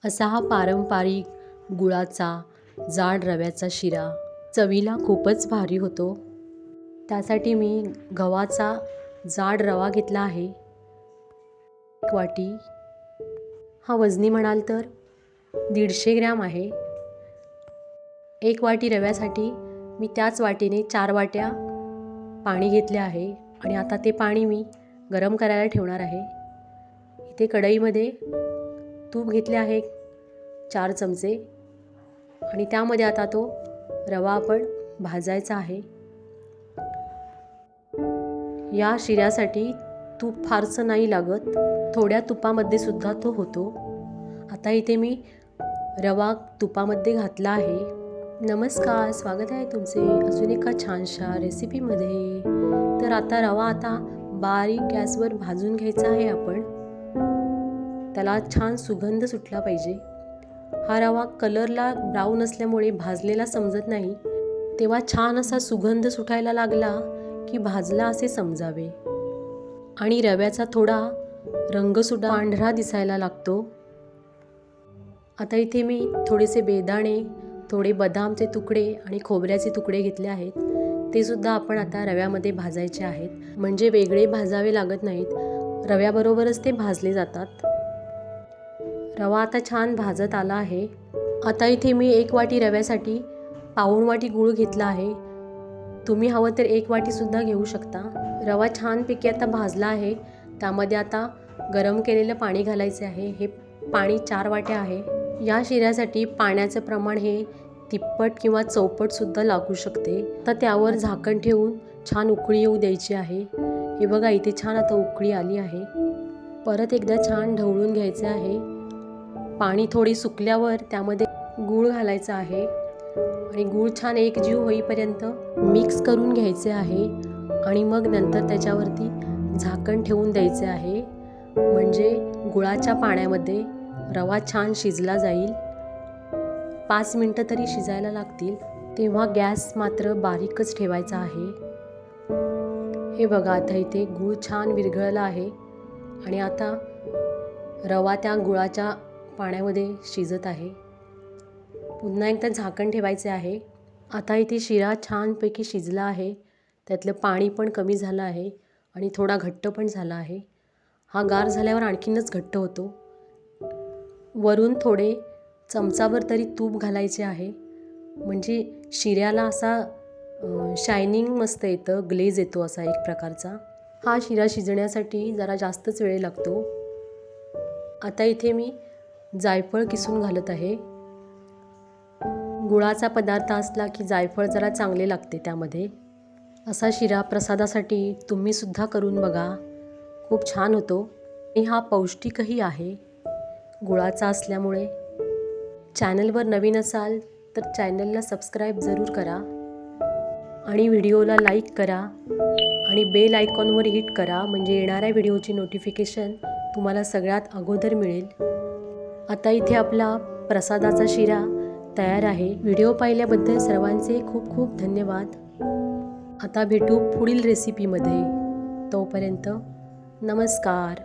असा हा पारंपरिक गुळाचा जाड रव्याचा शिरा चवीला खूपच भारी होतो। त्यासाठी मी गव्हाचा जाड रवा घेतला आहे 1 वाटी। हा वजनी म्हणाल तर 150 ग्रॅम आहे। 1 वाटी रव्यासाठी मी त्याच वाटीने 4 वाट्या पाणी घेतले आहे आणि आता ते पाणी मी गरम करायला ठेवणार आहे। इथे कढईमध्ये तूप घेतले आहे 4 चमचे आणि त्यामध्ये आता तो रवा आपण भाजायचा आहे। या शिऱ्यासाठी तूप फारसं नाही लागत, थोड्या तुपामध्ये सुद्धा तो होतो। आता इथे मी रवा तुपामध्ये घातला आहे। नमस्कार, स्वागत आहे तुमचे अजून एका छानशा रेसिपीमध्ये। तर आता रवा बारीक गॅसवर भाजून घ्यायचा आहे आपण। त्याला छान सुगंध सुटला पाहिजे। हा रवा कलरला ब्राऊन असल्यामुळे भाजलेला समजत नाही, तेव्हा छान असा सुगंध सुटायला लागला की भाजला असे समजावे आणि रव्याचा थोडा रंग सुद्धा पांढरा दिसायला लागतो। आता इथे मी थोडेसे बेदाणे, थोडे बदामचे तुकडे आणि खोबऱ्याचे तुकडे घेतले आहेत। ते सुद्धा आपण आता रव्यामध्ये भाजायचे आहेत, म्हणजे वेगळे भाजावे लागत नाहीत, रव्याबरोबरच ते भाजले जातात। रवा आता छान भाजत आला आहे। आता इथे मी 1 वाटी रव्यासाठी पाऊण वाटी गूळ घेतला आहे। तुम्ही हवं तर 1 वाटी सुद्धा घेऊ शकता। रवा छानपैकी आता भाजला आहे। त्यामध्ये आता गरम केलेलं पाणी घालायचे आहे। हे पाणी 4 वाट्या आहे। या शिऱ्यासाठी पाण्याचं प्रमाण हे तिप्पट किंवा चौपट सुद्धा लागू शकते। तर त्यावर झाकण ठेवून छान उकळी येऊ द्यायची आहे। हे बघा, इथे छान आता उकळी आली आहे। परत एकदा छान ढवळून घ्यायचे आहे। पाणी थोडी सुकल्यावर त्यामध्ये गूळ घालायचा आहे आणि गूळ छान एकजीव होईपर्यंत मिक्स करून घ्यायचे आहे आणि मग नंतर त्याच्यावरती झाकण ठेवून द्यायचे आहे, म्हणजे गुळाच्या पाण्यामध्ये रवा छान शिजला जाईल। 5 मिनिटं तरी शिजायला लागतील, तेव्हा गॅस मात्र बारीकच ठेवायचा आहे। हे बघा, आता इथे गूळ छान विरघळला आहे आणि आता रवा त्या गुळाच्या पाण्यामध्ये शिजत आहे। पुन्हा एकदा झाकण ठेवायचे आहे। आता इथे शिरा छानपैकी शिजला आहे। त्यातलं पाणी पण कमी झालं आहे आणि थोडा घट्ट पण झाला आहे। हा गार झाल्यावर आणखीनच घट्ट होतो। वरून थोडे चमचाभर तरी तूप घालायचे आहे, म्हणजे शिऱ्याला असा शायनिंग मस्त येतं, ग्लेज येतो असा एक प्रकारचा। हा शिरा शिजण्यासाठी जरा जास्तच वेळ लागतो। आता इथे मी जायफळ किसून घालत आहे। गुळाचा पदार्थ असला की जायफळ जरा चांगले लागते त्यामध्ये। असा शिरा प्रसादासाठी तुम्ही सुद्धा करून बघा, खूप छान होतो आणि हा पौष्टिकही आहे गुळाचा असल्यामुळे। चॅनलवर नवीन असाल तर चॅनलला सबस्क्राईब जरूर करा आणि व्हिडिओला लाईक करा आणि बेल आयकॉनवर हिट करा, म्हणजे येणाऱ्या व्हिडिओची नोटिफिकेशन तुम्हाला सगळ्यात अगोदर मिळेल। आता इथे आपला प्रसादाचा शिरा तयार आहे। व्हिडिओ पाहिल्याबद्दल सर्वांचे खूप खूप धन्यवाद। आता भेटू पुढील रेसिपीमध्ये, तोपर्यंत नमस्कार।